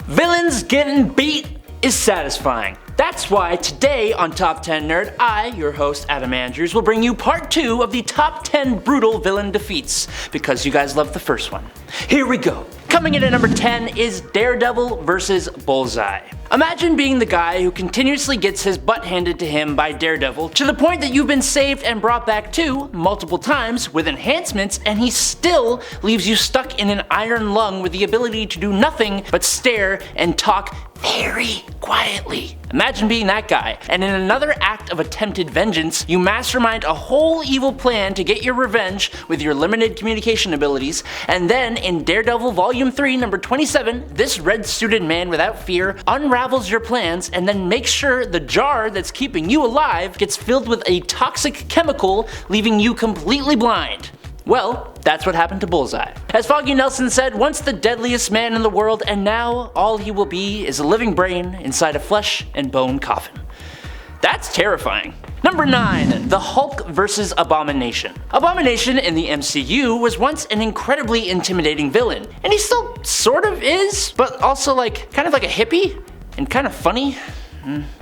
Villains getting beat is satisfying. That's why today on Top 10 Nerd, I, your host Adam Andrews, will bring you part 2 of the top 10 brutal villain defeats, because you guys loved the first one. Here we go. Coming in at number 10 is Daredevil vs. Bullseye. Imagine being the guy who continuously gets his butt handed to him by Daredevil to the point that you've been saved and brought back to multiple times with enhancements, and he still leaves you stuck in an iron lung with the ability to do nothing but stare and talk very quietly. Imagine being that guy, and in another act of attempted vengeance, you mastermind a whole evil plan to get your revenge with your limited communication abilities, and then in Daredevil Volume 3, number 27, this red-suited man without fear unravels your plans and then makes sure the jar that's keeping you alive gets filled with a toxic chemical, leaving you completely blind. Well, that's what happened to Bullseye. As Foggy Nelson said, once the deadliest man in the world, and now all he will be is a living brain inside a flesh and bone coffin. That's terrifying. Number 9. The Hulk vs. Abomination. Abomination in the MCU was once an incredibly intimidating villain, and he still sort of is, but also kind of like a hippie, and kind of funny.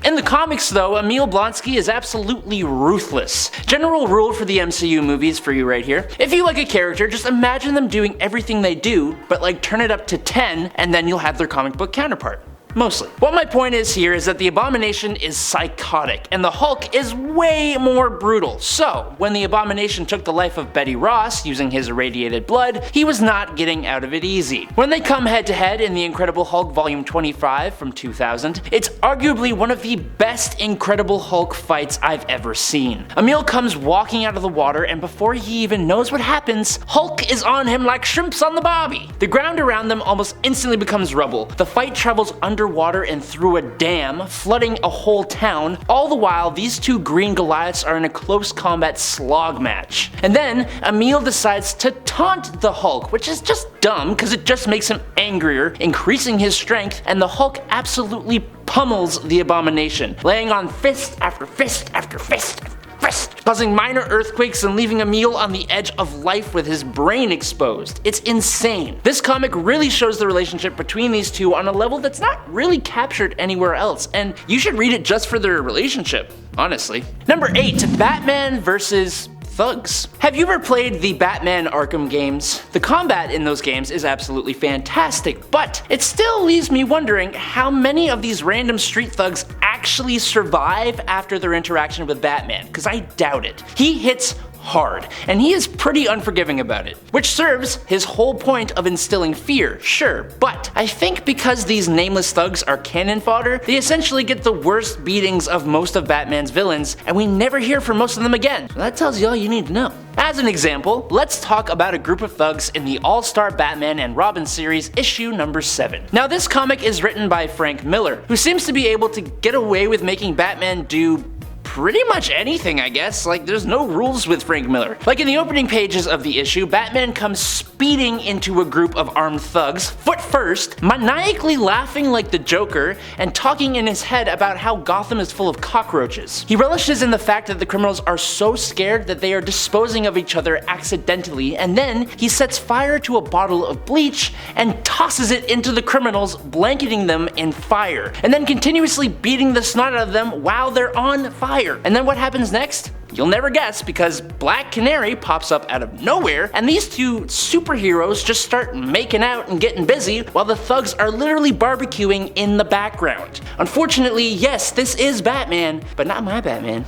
In the comics though, Emil Blonsky is absolutely ruthless. General rule for the MCU movies for you right here. If you like a character, just imagine them doing everything they do, but turn it up to 10 and then you'll have their comic book counterpart. Mostly. What my point is here is that the Abomination is psychotic, and the Hulk is way more brutal. So, when the Abomination took the life of Betty Ross using his irradiated blood, he was not getting out of it easy. When they come head to head in The Incredible Hulk Volume 25 from 2000, it's arguably one of the best Incredible Hulk fights I've ever seen. Emil comes walking out of the water, and before he even knows what happens, Hulk is on him like shrimps on the barbie. The ground around them almost instantly becomes rubble. The fight travels underwater and through a dam, flooding a whole town. All the while, these two green Goliaths are in a close combat slog match. And then, Emil decides to taunt the Hulk, which is just dumb because it just makes him angrier, increasing his strength, and the Hulk absolutely pummels the Abomination, laying on fist after fist after fist after fist, causing minor earthquakes and leaving Emil on the edge of life with his brain exposed. It's insane. This comic really shows the relationship between these two on a level that's not really captured anywhere else, and you should read it just for their relationship, honestly. Number 8. Batman vs. Thugs. Have you ever played the Batman Arkham games? The combat in those games is absolutely fantastic, but it still leaves me wondering how many of these random street thugs actually survive after their interaction with Batman, because I doubt it. He hits hard, and he is pretty unforgiving about it, which serves his whole point of instilling fear, sure, but I think because these nameless thugs are cannon fodder, they essentially get the worst beatings of most of Batman's villains, and we never hear from most of them again. So that tells you all you need to know. As an example, let's talk about a group of thugs in the All-Star Batman and Robin series, issue number 7. Now this comic is written by Frank Miller, who seems to be able to get away with making Batman do pretty much anything, I guess. There's no rules with Frank Miller. In the opening pages of the issue, Batman comes speeding into a group of armed thugs, foot first, maniacally laughing like the Joker, and talking in his head about how Gotham is full of cockroaches. He relishes in the fact that the criminals are so scared that they are disposing of each other accidentally, and then he sets fire to a bottle of bleach and tosses it into the criminals, blanketing them in fire, and then continuously beating the snot out of them while they're on fire. And then what happens next? You'll never guess, because Black Canary pops up out of nowhere, and these two superheroes just start making out and getting busy while the thugs are literally barbecuing in the background. Unfortunately, yes, this is Batman, but not my Batman.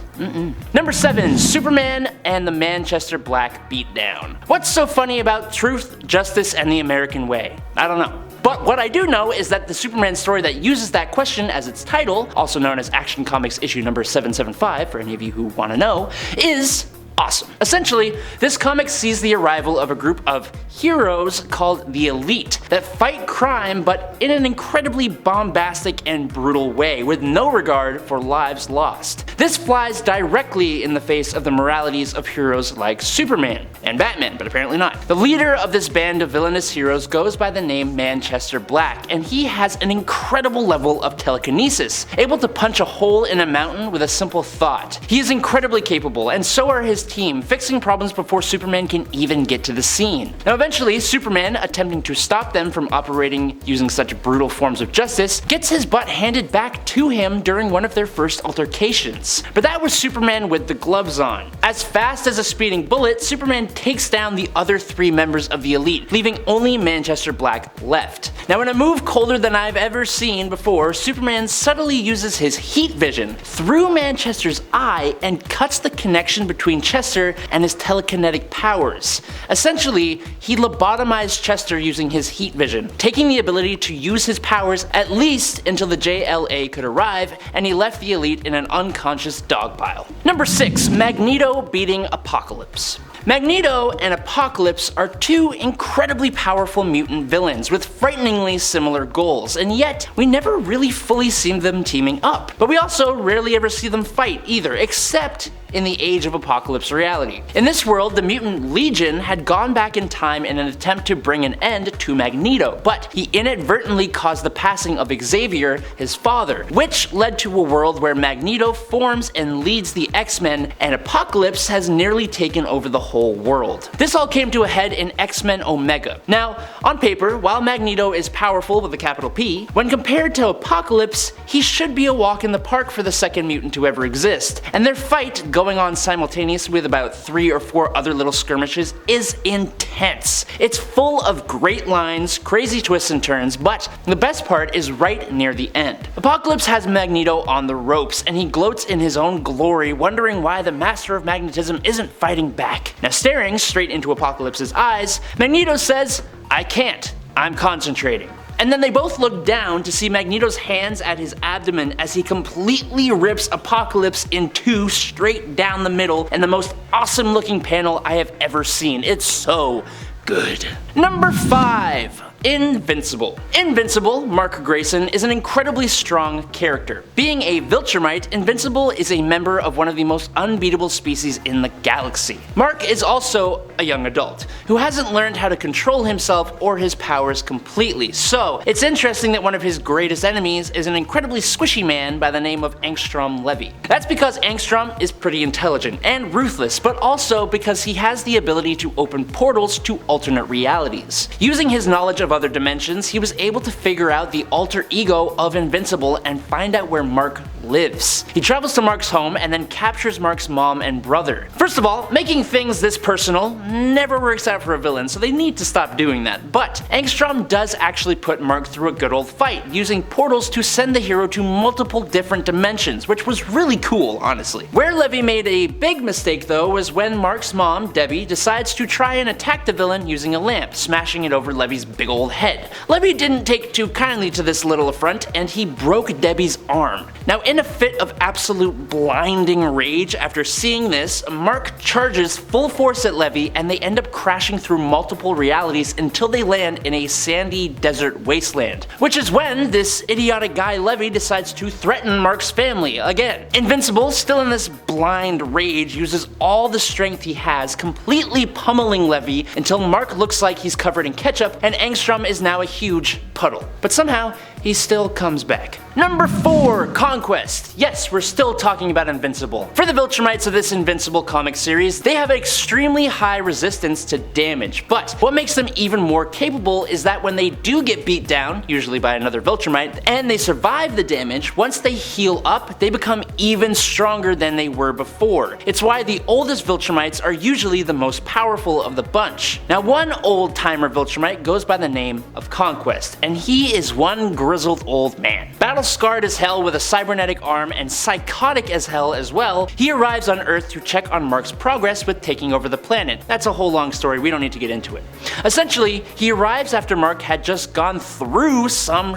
Number 7. Superman and the Manchester Black Beatdown. What's so funny about truth, justice, and the American way? I don't know. But what I do know is that the Superman story that uses that question as its title, also known as Action Comics issue number 775 for any of you who want to know, is awesome. Essentially, this comic sees the arrival of a group of heroes called the Elite that fight crime, but in an incredibly bombastic and brutal way with no regard for lives lost. This flies directly in the face of the moralities of heroes like Superman and Batman, but apparently not. The leader of this band of villainous heroes goes by the name Manchester Black, and he has an incredible level of telekinesis, able to punch a hole in a mountain with a simple thought. He is incredibly capable, and so are his team, fixing problems before Superman can even get to the scene. Now eventually, Superman, attempting to stop them from operating using such brutal forms of justice, gets his butt handed back to him during one of their first altercations. But that was Superman with the gloves on. As fast as a speeding bullet, Superman takes down the other 3 members of the Elite, leaving only Manchester Black left. Now in a move colder than I've ever seen before, Superman subtly uses his heat vision through Manchester's eye and cuts the connection between Chester and his telekinetic powers. Essentially, he lobotomized Chester using his heat vision, taking the ability to use his powers at least until the JLA could arrive, and he left the Elite in an unconscious dog pile. Number 6. Magneto beating Apocalypse. Magneto and Apocalypse are 2 incredibly powerful mutant villains with frighteningly similar goals, and yet we never really fully see them teaming up. But we also rarely ever see them fight either, except in the Age of Apocalypse reality. In this world, the Mutant Legion had gone back in time in an attempt to bring an end to Magneto, but he inadvertently caused the passing of Xavier, his father, which led to a world where Magneto forms and leads the X-Men, and Apocalypse has nearly taken over the whole world. This all came to a head in X-Men Omega. Now, on paper, while Magneto is powerful with a capital P, when compared to Apocalypse, he should be a walk in the park for the second mutant to ever exist, and their fight going on simultaneously with about 3 or 4 other little skirmishes is intense. It's full of great lines, crazy twists and turns, but the best part is right near the end. Apocalypse has Magneto on the ropes, and he gloats in his own glory, wondering why the Master of Magnetism isn't fighting back. Now staring straight into Apocalypse's eyes, Magneto says, "I can't, I'm concentrating." And then they both look down to see Magneto's hands at his abdomen as he completely rips Apocalypse in 2 straight down the middle in the most awesome looking panel I have ever seen. It's so good. Number 5. Invincible. Invincible, Mark Grayson, is an incredibly strong character. Being a Viltrumite, Invincible is a member of one of the most unbeatable species in the galaxy. Mark is also a young adult, who hasn't learned how to control himself or his powers completely, so it's interesting that one of his greatest enemies is an incredibly squishy man by the name of Angstrom Levy. That's because Angstrom is pretty intelligent and ruthless, but also because he has the ability to open portals to alternate realities. Using his knowledge of other dimensions, he was able to figure out the alter ego of Invincible and find out where Mark lives. He travels to Mark's home and then captures Mark's mom and brother. First of all, making things this personal never works out for a villain, so they need to stop doing that. But Angstrom does actually put Mark through a good old fight, using portals to send the hero to multiple different dimensions, which was really cool, honestly. Where Levy made a big mistake though was when Mark's mom, Debbie, decides to try and attack the villain using a lamp, smashing it over Levy's big old head. Levy didn't take too kindly to this little affront, and he broke Debbie's arm. Now in a fit of absolute blinding rage after seeing this, Mark charges full force at Levy, and they end up crashing through multiple realities until they land in a sandy desert wasteland, which is when this idiotic guy Levy decides to threaten Mark's family again. Invincible, still in this blind rage, uses all the strength he has, completely pummeling Levy until Mark looks like he's covered in ketchup and Angstrom is now a huge puddle. But somehow, he still comes back. Number 4. Conquest. Yes, we're still talking about Invincible. For the Viltrumites of this Invincible comic series, they have extremely high resistance to damage, but what makes them even more capable is that when they do get beat down, usually by another Viltrumite, and they survive the damage, once they heal up, they become even stronger than they were before. It's why the oldest Viltrumites are usually the most powerful of the bunch. Now one old-timer Viltrumite goes by the name of Conquest, and he is one grizzled old man. Battle-scarred as hell with a cybernetic arm and psychotic as hell as well, he arrives on Earth to check on Mark's progress with taking over the planet. That's a whole long story, we don't need to get into it. Essentially, he arrives after Mark had just gone through some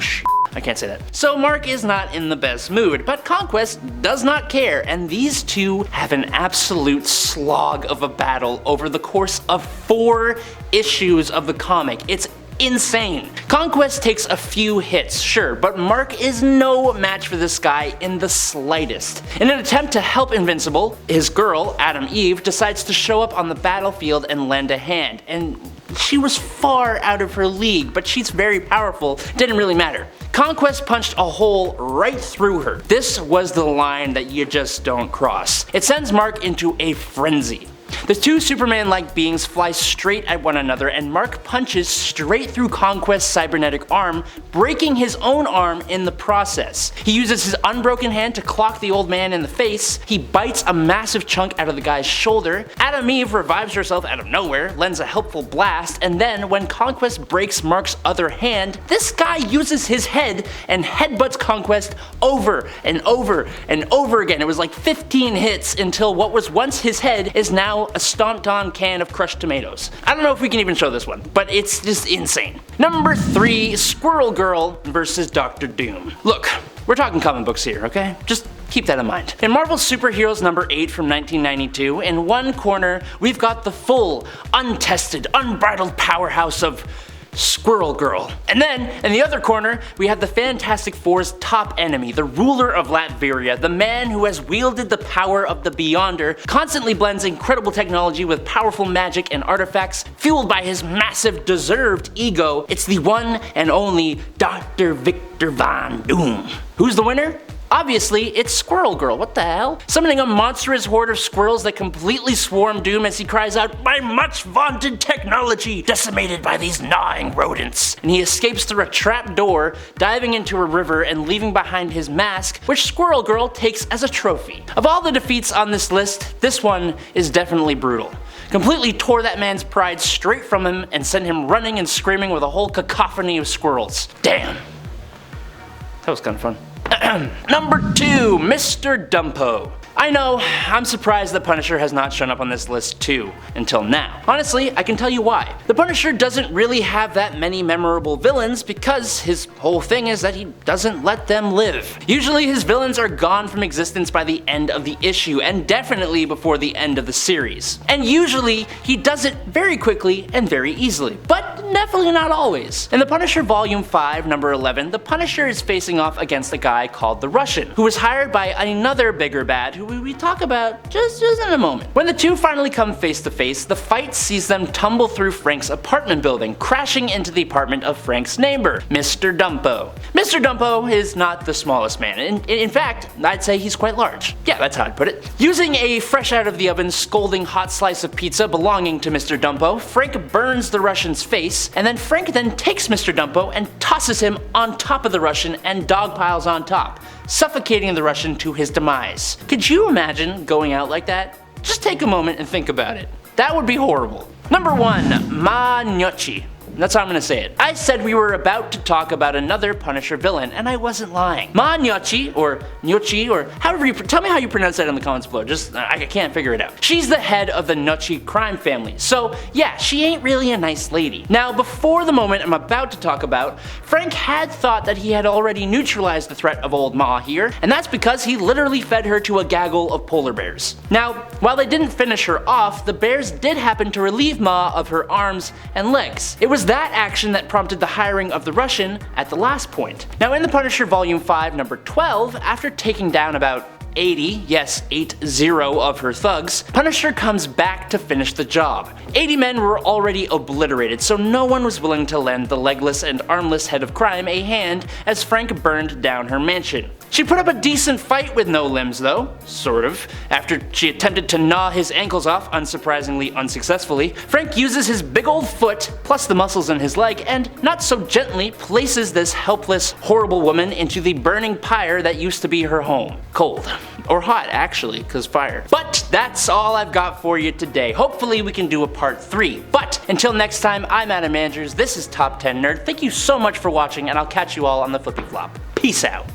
I can't say that. So Mark is not in the best mood, but Conquest does not care, and these two have an absolute slog of a battle over the course of 4 issues of the comic. It's insane. Conquest takes a few hits, sure, but Mark is no match for this guy in the slightest. In an attempt to help Invincible, his girl, Adam Eve, decides to show up on the battlefield and lend a hand, and she was far out of her league, but she's very powerful, didn't really matter. Conquest punched a hole right through her. This was the line that you just don't cross. It sends Mark into a frenzy. The two Superman-like beings fly straight at one another, and Mark punches straight through Conquest's cybernetic arm, breaking his own arm in the process. He uses his unbroken hand to clock the old man in the face, he bites a massive chunk out of the guy's shoulder, Adam Eve revives herself out of nowhere, lends a helpful blast, and then when Conquest breaks Mark's other hand, this guy uses his head and headbutts Conquest over and over and over again. It was like 15 hits until what was once his head is now a stomped on can of crushed tomatoes. I don't know if we can even show this one, but it's just insane. Number 3, Squirrel Girl versus Dr. Doom. Look, we're talking comic books here, okay? Just keep that in mind. In Marvel's Superheroes number 8 from 1992, in one corner we've got the full, untested, unbridled powerhouse of Squirrel Girl. And then, in the other corner, we have the Fantastic Four's top enemy, the ruler of Latveria, the man who has wielded the power of the Beyonder, constantly blends incredible technology with powerful magic and artifacts, fueled by his massive, deserved ego. It's the one and only Dr. Victor Von Doom. Who's the winner? Obviously, it's Squirrel Girl, what the hell? Summoning a monstrous horde of squirrels that completely swarm Doom as he cries out, "My much vaunted technology decimated by these gnawing rodents." And he escapes through a trap door, diving into a river and leaving behind his mask, which Squirrel Girl takes as a trophy. Of all the defeats on this list, this one is definitely brutal. Completely tore that man's pride straight from him and sent him running and screaming with a whole cacophony of squirrels. Damn. That was kinda fun. Number 2, Mr. Dumpo. I know, I'm surprised the Punisher has not shown up on this list too, until now. Honestly, I can tell you why. The Punisher doesn't really have that many memorable villains because his whole thing is that he doesn't let them live. Usually his villains are gone from existence by the end of the issue, and definitely before the end of the series. And usually he does it very quickly and very easily, but definitely not always. In the Punisher Volume 5, number 11, the Punisher is facing off against a guy called the Russian, who was hired by another bigger bad who we talk about just in a moment. When the two finally come face to face, the fight sees them tumble through Frank's apartment building, crashing into the apartment of Frank's neighbor, Mr. Dumpo. Mr. Dumpo is not the smallest man. In fact, I'd say he's quite large. Yeah, that's how I'd put it. Using a fresh out of the oven scalding hot slice of pizza belonging to Mr. Dumpo, Frank burns the Russian's face, and then Frank then takes Mr. Dumpo and tosses him on top of the Russian and dogpiles on top, suffocating the Russian to his demise. Could you imagine going out like that? Just take a moment and think about it. That would be horrible. Number 1, Gnucci. That's how I'm gonna say it. I said we were about to talk about another Punisher villain, and I wasn't lying. Gnucci, or Gnucci, or however you tell me how you pronounce that in the comments below. Just I can't figure it out. She's the head of the Gnucci crime family, so yeah, she ain't really a nice lady. Now, before the moment I'm about to talk about, Frank had thought that he had already neutralized the threat of old Ma here, and that's because he literally fed her to a gaggle of polar bears. Now, while they didn't finish her off, the bears did happen to relieve Ma of her arms and legs. It was that action that prompted the hiring of the Russian at the last point. Now in the Punisher Volume 5, number 12, after taking down about 80, yes 80 of her thugs, Punisher comes back to finish the job. 80 men were already obliterated, so no one was willing to lend the legless and armless head of crime a hand as Frank burned down her mansion. She put up a decent fight with no limbs though, sort of. After she attempted to gnaw his ankles off, unsurprisingly unsuccessfully, Frank uses his big old foot, plus the muscles in his leg, and not so gently places this helpless, horrible woman into the burning pyre that used to be her home. Cold. Or hot, actually, cause fire. But that's all I've got for you today. Hopefully we can do a part 3. But until next time, I'm Adam Andrews, this is Top 10 Nerd. Thank you so much for watching, and I'll catch you all on the flippy flop. Peace out.